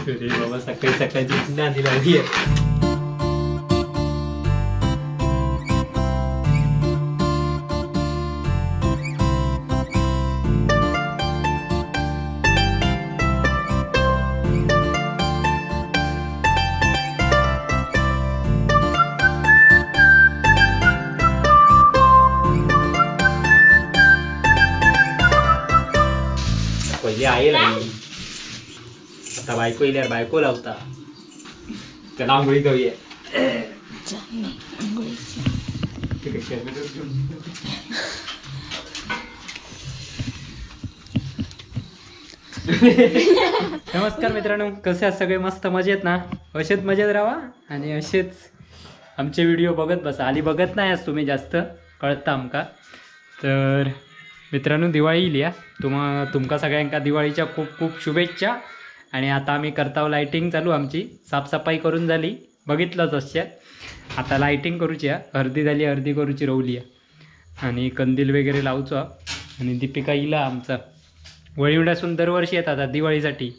अरे बाबा सकाळी सकाळची नांदी लागली आहे. पहिले आई लागली आता बायको येईल बायको लावता त्याला आंघोळी करूया. नमस्कार मित्रांनो, कसे आहात सगळे? मस्त मजेत ना? असेच मजेत राहा आणि असेच आमचे व्हिडिओ बघत बसा. आली बघत नाही आज तुम्ही जास्त, कळतं आमका. तर मित्रांनो, दिवाळी येईल या तुमका सगळ्यांका दिवाळीच्या खूप खूप शुभेच्छा. आणि आता आम्ही करताव लाईटिंग चालू, आमची साफसफाई करून झाली, बघितलंच असच्या. आता लाईटिंग करूची, अर्धी झाली अर्धी करूची रवली आणि कंदील वगैरे लावचो. आणि दीपिका इला आमचा वळीवड्यासून दरवर्षी येतात दिवाळीसाठी.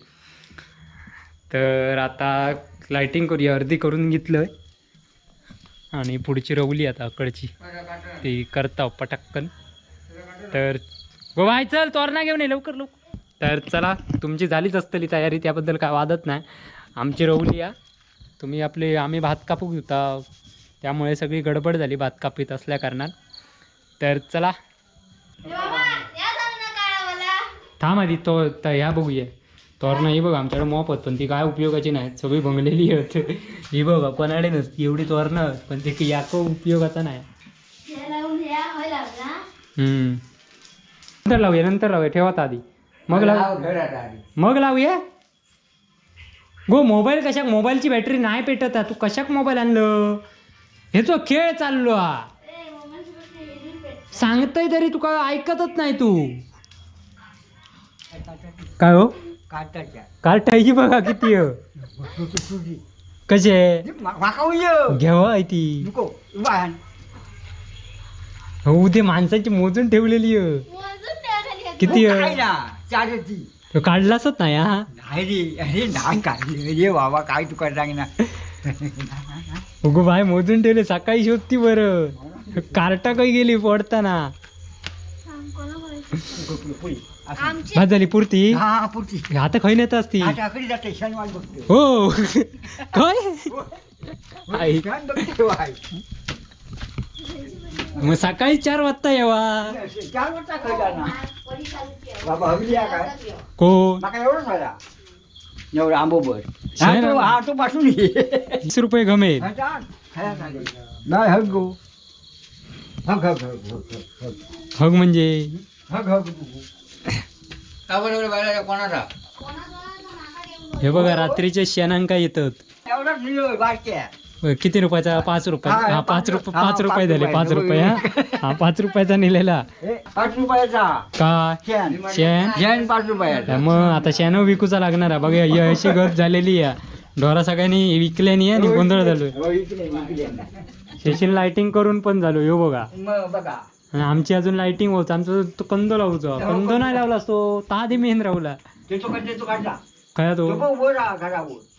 तर आता लाईटिंग करूया, अर्धी करून घेतलं आणि पुढची रवली आता अकडची ती करताव पटक्कन. तर गोवाय चल तोरणा घेऊन ये लवकर लवकर. तर चला, तुमची झालीच असतली तयारी, त्याबद्दल काय वादत नाही. आमची रवली या तुम्ही आपले आम्ही भात कापू घेता, त्यामुळे सगळी गडबड झाली भात कापीत असल्या कारणात. तर चला थांब आधी तो ह्या बघूया. तोरणा ही बघा आमच्याकडे मोप होत, पण ती काय उपयोगाची नाहीत, सगळी भंगलेली आहेत. ही बघा कोणाकडे नसती एवढी तोरणं, पण ते याको उपयोगाचा नाही. नंतर लावूया ठेवत आधी, मग लावूया. गो मोबाईल कशाक, मोबाईलची बॅटरी नाही पेटत. तू कशाक मोबाईल आणलं? हे तो खेळ चाललो सांगतय तरी तू काय ऐकतच नाही. तू काय हो कार्टाची बघा किती कसे घ्यावा ती. उद्या माणसाची मोजून ठेवलेली किती काढलाच नाही. हा नाही काढले बाबा, काय तू कर ना. अगो बाय मोजून ठेवले, सकाळी शोधती बरं. कार्टा काही गेली पडताना. भात झाली पुरती आता खाई नेत असती हो काय. मग सकाळी 4 वाजता येवा. कोण एवढं आंबोबर तो पासून 20 रुपये गमेल. नाही हग गो हग म्हणजे हे बघा रात्रीचे शेणांका येतात. किती रुपयाचा? 5 रुपये. हा 5 रुपये झाले. 5 रुपये. हा 5 रुपयाचा नेलेला. 5 रुपयाचा काय शेण 5 रुपयाचा. मग आता शेण विकूचा लागणार आहे बघा. अशी गत झालेली आहे, ढोरा सगळ्यांनी विकले नाही आणि गोंधळ झालोय. शेशीन लाइटिंग करून पण झालो यो बघा. आणि आमची अजून लाइटिंग होत. आमचा तो कंद लावतो, कंद नाही लावला असतो तादी मेहन राहुला काय तो.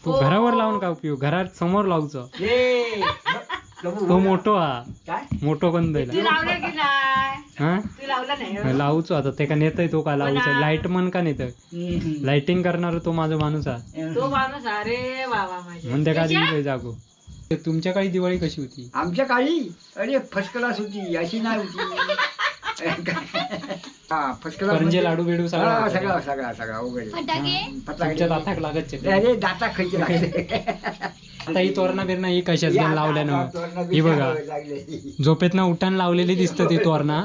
तो घरावर लावून काय उपयोग, घरात समोर लावचं. तो मोठो हा मोठो कंद लावचो. आता ते का नेतय तो का लावूच. लाईट मन का नेत, लाइटिंग करणार तो माझा माणूस आहे म्हणते का दिली जागो. तुमच्या काळी दिवाळी कशी होती? आमच्या काळी अरे फर्स्ट क्लास होती, अशी नाही होती. फर्स्ट क्लास म्हणजे लाडू बिडू सगळा सगळा सगळा सगळा तुमच्या दाताक लागत. अरे दाता खायचे लागले. आता ही तोरणा बिरणा ही कशाच लावल्यानं ही बघा. झोपेतनं उठान लावलेली दिसतं ती तोरणा.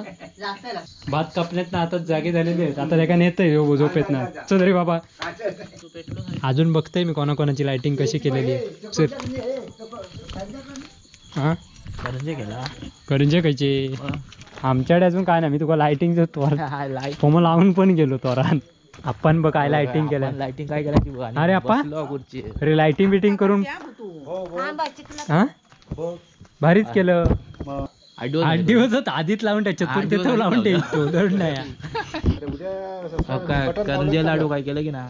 भात कापण्यात ना आता जागे झालेली आहेत. आता त्या नेतय झोपेतनं. चल रे बाबा, अजून बघतोय मी कोणाकोणाची लाइटिंग कशी केलेली आहे. हा करंजे खायचे. आमच्याकडे अजून काय नाही. मी तुला लाइटिंग तोरण लावून पण गेलो तोरण. आपण बघ काय लाइटिंग केलं. लाइटिंग काय केलं? अरे आपण अरे लाइटिंग बिटिंग करून हा भारीच केलं. 8 दिवस होत आधीच लावून ठेव चतुर्थी तो लावून ठेवतो दड नाही करंजी लाडू काय केलं की ना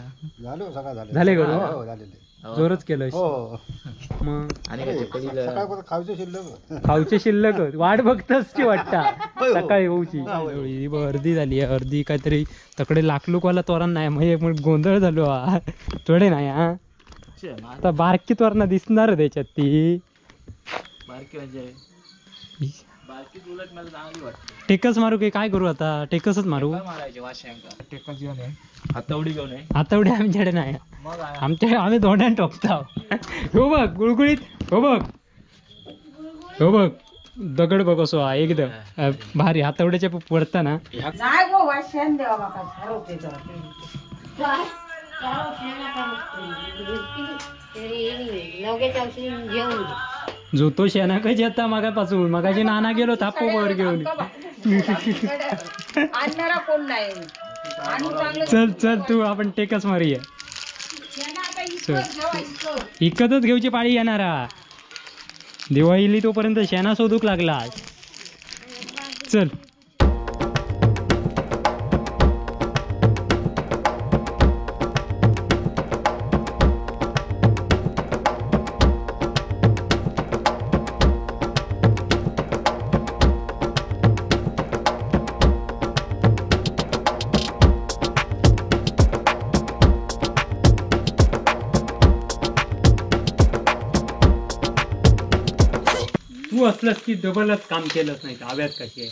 झाले करू जोरच केलं मग खाऊचे शिल्लक वाट बघतच की वाटता सकाळी होऊची अर्धी झाली अर्धी काहीतरी तकडे लाखलूकवाला तोरण नाही मग गोंधळ झालो हा थोडे नाही हा आता बारकी तोरणा दिसणार त्याच्यात ती बारकी म्हणजे टेकस मारू की काय करू आता टेकसच मारू हातावडी घेऊन आहे हातावडी आमच्याकडे नाही आम्ही दोंड्यान टोकता हो बघ गुळगुळीत हो बघ दगड बघ असो एकदम भारी हातावड्याच्या पडता ना जो तो शेणा कशी आता मागापासून मगाशी नाना गेलो थापो वर घेऊन चल चल तू आपण टेकच मारूया इकतच घेऊची पाळी येणारा दिवाळीली तोपर्यंत शेणा शोधूक लागला चल तू असलंच की डबलच काम केलंच नाही हव्यात कशी आहे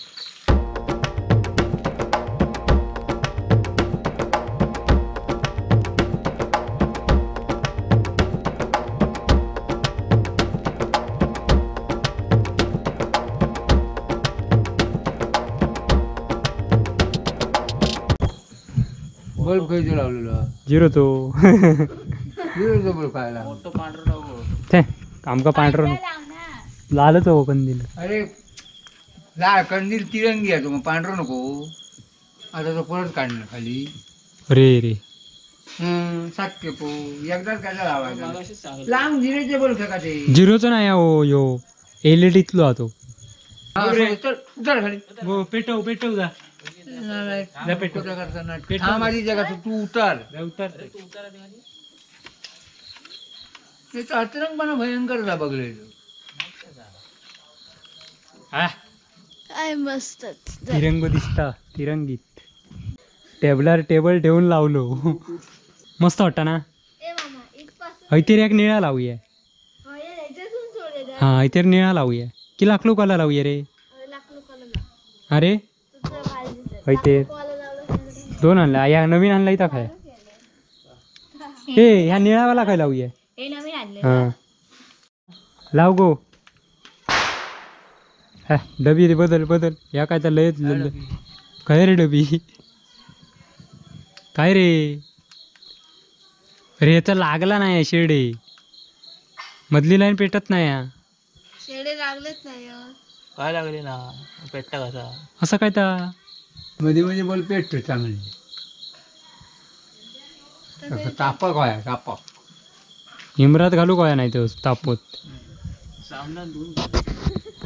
बल्ब खायचं लावलेलं जिरो तो बल्ब खायला आमका पांढरं लालच हो कंदील अरे लाल कंदील तिरंगी आहे तो मग पांढरं नको आता तो परत काढणार खाली रे रे सातशे पो एकदाच काय लावायचा लांब जिरेचे बल्ब फेका ते जिरोचं नाही हो यो एलईडीतलो हा तो उतर खाली हो पेटव पेटव जा हा माझी जगा तू उतर ते तर अतरंगपणा भयंकर जा बघले काय मस्त तिरंग दिसता तिरंगीत टेबलार टेबल ठेवून लावलो मस्त वाटतं ना ऐतर एक निळा लावूया हा ऐतर निळा लावूया की लाखलो कला लावूया रे अरे ऐतर 2 आणला या नवीन आणला इथं काय हे ह्या निळावाला काय लावूया हा लाव गो हा डबी रे बदल बदल या काय तर लयच काय रे डबी काय रे अरे याचा लागला नाही शेडे मधली लाईन पेटत नाही शेडे लागलेच नाही काय लागले ना पेटता कसा असं काय तर मध्ये मध्ये बल्ब पेटतो चांगली तापक आहे तापक हिमरात घालू काय नाही तो तापत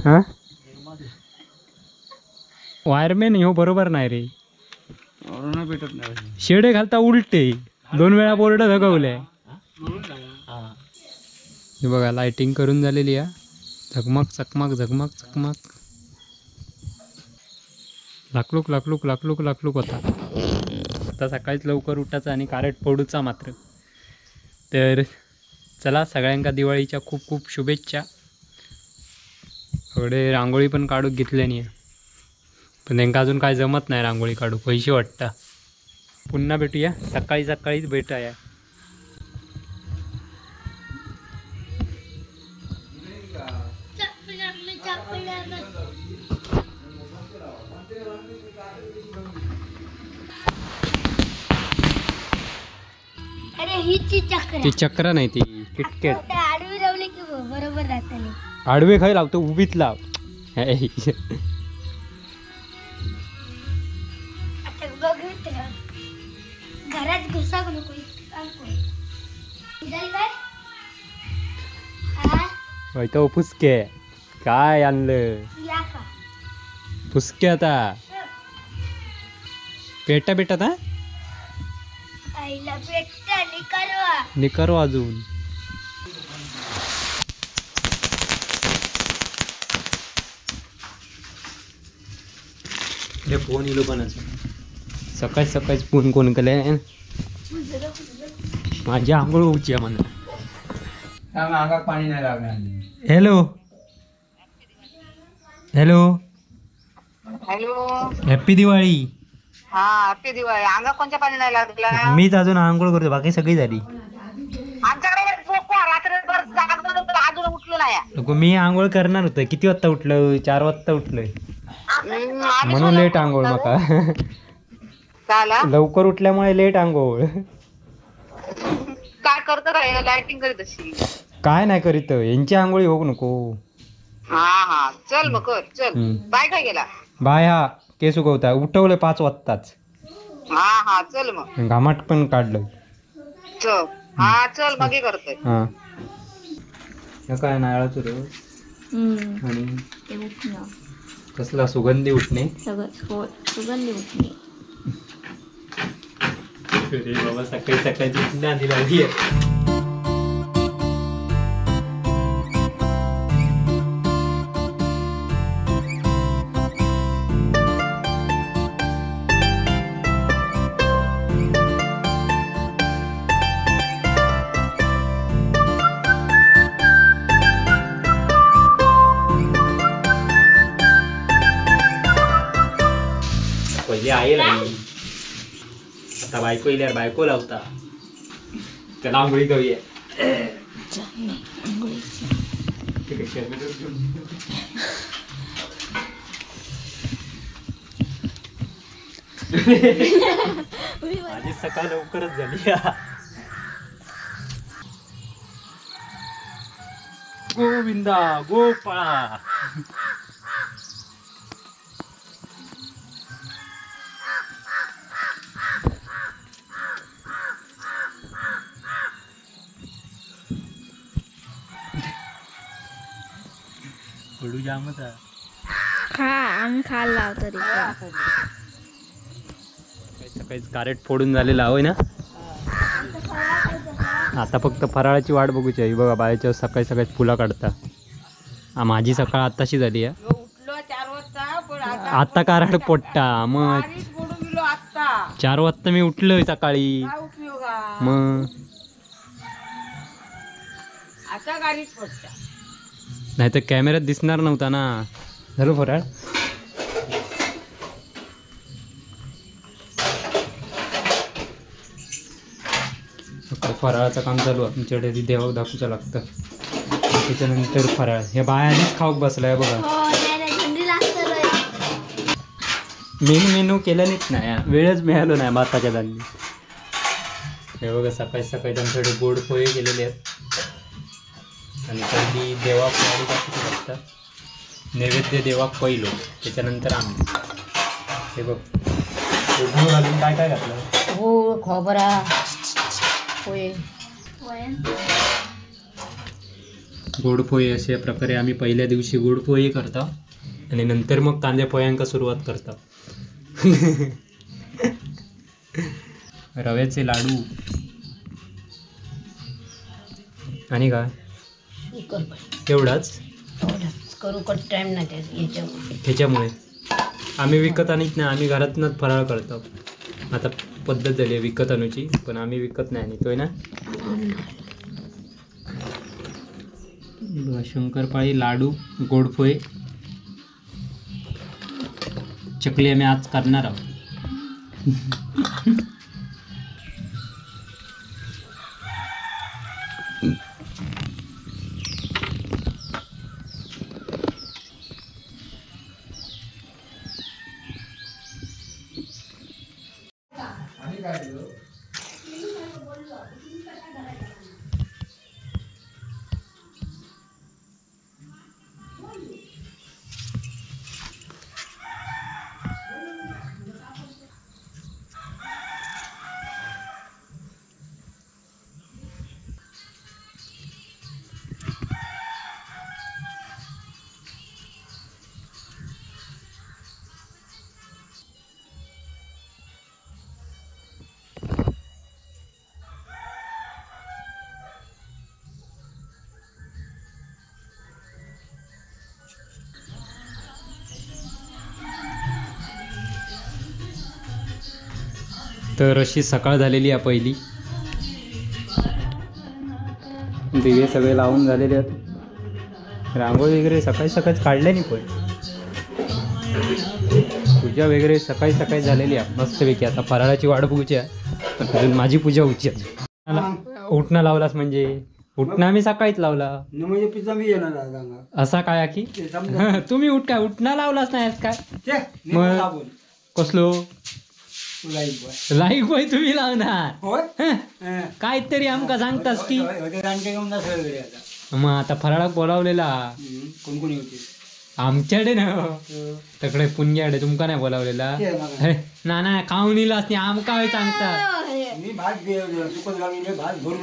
हा वायरमॅन हो बरोबर नाही रे पेटत नाही शेडे घालता उलटे 2 वेळा बोर्ड धगवले हे बघा लाइटिंग करून झालेली आहे झगमग चकमक झगमग चकमक लाकलूक लाकलूक लाकलूक लाकलूक होता आता सकाळीच लवकर उठायचं आणि कारट फोडूचा मात्र तर चला सगळ्यांका दिवाळीच्या खूप खूप शुभेच्छा थोडे रांगोळी पण काढूक घेतले नाही पण त्यांना अजून काय जमत नाही रांगोळी काढू पैसे वाटता पुन्हा भेटूया सकाळी सकाळीच भेटूया अरे ही चक्र ती चक्र नाही ती किटकेट आडवी लावली की बरोबर राहतली आडवे खाई लावतो उभीत लाव घरात घुसा नको तो फुसके काय आणलं या का पुसके आता पेटा पेटात हा आईला भेटता निकारवा. निकरो अजून फोन इलो पण सकाळी सकाळी फोन कोण केले माझी आंघोळ होऊची आहे म्हणा. त्यामुळे अंगात पाणी नाही लागणार. Hello hello hello. Happy Diwali. हा हॅपी दिवाळी. अंगा कोणत्या पाणी नाही लागला? मीच अजून आंघोळ करतो बाकी सगळी झाली. आमच्याकडे रात्रभर जागरण होतं, अजून उठलो नाही. नको मी आंघोळ करणार होतं. किती वाजता उठलं? 4 वाजता उठलोय आम्ही म्हणून लेट आंघोळ मका. झाला लवकर उठल्यामुळे लेट आंघोळ. काय करतो काय लाइटिंग करीत अशी? काय नाही करीत यांची आंघोळी होऊ नको. हा हा चल मग कर चल. बाय काय गेला? बाय हा केस उगवता उठवलं 5 वाजताच. हा हा चल मग घामाट पण काढलं. चल हा चल मग हे करतोय. हा हे काय नारळाचं रस आणि कसला सुगंधी उठणे. सुगंधी उठणे. अरे बाबा सकाळी सकाळची नांदी लागली आहे. पहिले आई लागली आता बायको येल्यावर बायको लावता त्याला आंघोळी करूया. माझी सकाळ लवकरच झाली. गोविंदा गोपाळा. कडू जामच आहे. खा आम्ही खाल्ला तरी सकाळी कारेट फोडून झालेला होय ना. आता फक्त फराळाची वाट बघूची आहे. बघा बायाच्या सकाळी सकाळी फुलं काढता. माझी सकाळ आताशी झाली आहे. उठलो 4 वाजता पण आता काराड पोट्टा मग 4 वाजता मी उठलोय सकाळी. मग आता गाडीच पडता. नाही तर कॅमेऱ्यात दिसणार नव्हता ना. झालो फराळ. फराळाचं काम चालू आहे आमच्याकडे. देवा दाखवूचं लागतं त्याच्यानंतर फराळ. हे बाया आधीच खाऊक बसलाय बघा. मेनू केल्यानेच नाही वेळच मिळालो नाही भाताच्या दाली. हे बघा सकाळी सकाळी आमच्याकडे गोड पोहे केलेले आहेत आणि पहिली देवा पोळी दाखवू लागतात. नैवेद्य देवा पहिलो त्याच्यानंतर आम्ही. हे बघ घालून काय काय घातलं. गूळ खोबरा पोहे. गोड पोहे अशा प्रकारे आम्ही पहिल्या दिवशी गोड पोहे करतो आणि नंतर मग कांद्या पोह्यांका सुरुवात करतो. रव्याचे लाडू आणि काय एवढाच करू कट टाइम नाही त्याच्यामुळे आम्ही विकत आणत नाही. आम्ही घरातूनच फराळ करतो. आता पद्धत झाली आहे विकत आणूची पण आम्ही विकत नाही आणतोय ना. शंकरपाळी लाडू गोड पोहे चकली आम्ही आज करणार आहोत. तर अशी सकाळ झालेली आहे पहिली. दिवे सगळे लावून झालेले आहेत. रांगोळी वगैरे सकाळी सकाळीच काढले नाही पण पूजा वगैरे सकाळी सकाळी झालेली आहे मस्तपैकी. आता फराळाची वाट बघूची आहे. अजून माझी पूजा होऊची आहे. उठणं लावलास म्हणजे उठणं आम्ही सकाळीच लावला. म्हणजे पिझ्झा मी येणार असा काय की तुम्ही उठणं लावलाच नाही काय मग कसलो लाईक बॉय तुम्ही लावणार काहीतरी आमका सांगतास की. मग आता फराळाक बोलावलेला कोण कोणी होते आमच्याकडे ना तकडे पुण्याकडे तुमका नाही बोलावलेला. ना ना खाऊन इलास नाही आमका सांगता. मी भात तुकच घालून भात भरून